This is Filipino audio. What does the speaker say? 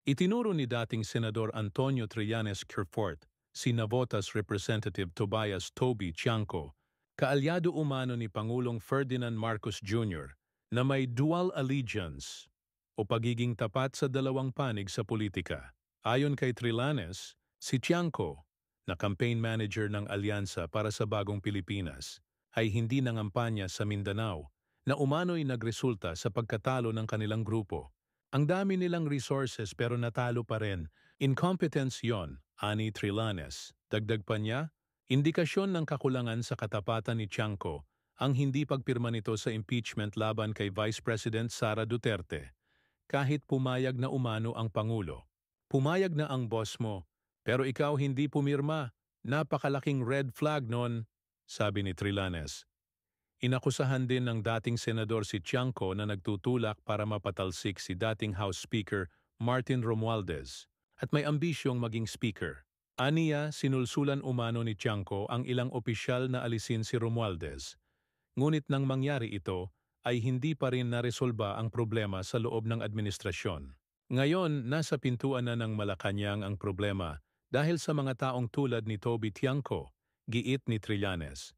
Itinuro ni dating Senador Antonio Trillanes Quirfort, si Navotas Representative Tobias Toby Tiangco, kaalyado umano ni Pangulong Ferdinand Marcos Jr. na may dual allegiance o pagiging tapat sa dalawang panig sa politika. Ayon kay Trillanes, si Tiangco, na campaign manager ng Alyansa para sa Bagong Pilipinas, ay hindi nangampanya sa Mindanao na umano'y nagresulta sa pagkatalo ng kanilang grupo. Ang dami nilang resources pero natalo pa rin. Incompetence yon, ani Trillanes. Dagdag pa niya, indikasyon ng kakulangan sa katapatan ni Tiangco ang hindi pagpirma nito sa impeachment laban kay Vice President Sara Duterte. Kahit pumayag na umano ang Pangulo. Pumayag na ang boss mo, pero ikaw hindi pumirma. Napakalaking red flag nun, sabi ni Trillanes. Inakusahan din ng dating senador si Tiangco na nagtutulak para mapatalsik si dating House Speaker Martin Romualdez at may ambisyong maging speaker. Aniya, sinulsulan umano ni Tiangco ang ilang opisyal na alisin si Romualdez. Ngunit nang mangyari ito, ay hindi pa rin naresolba ang problema sa loob ng administrasyon. Ngayon, nasa pintuan na ng Malacanang ang problema dahil sa mga taong tulad ni Toby Tiangco, giit ni Trillanes.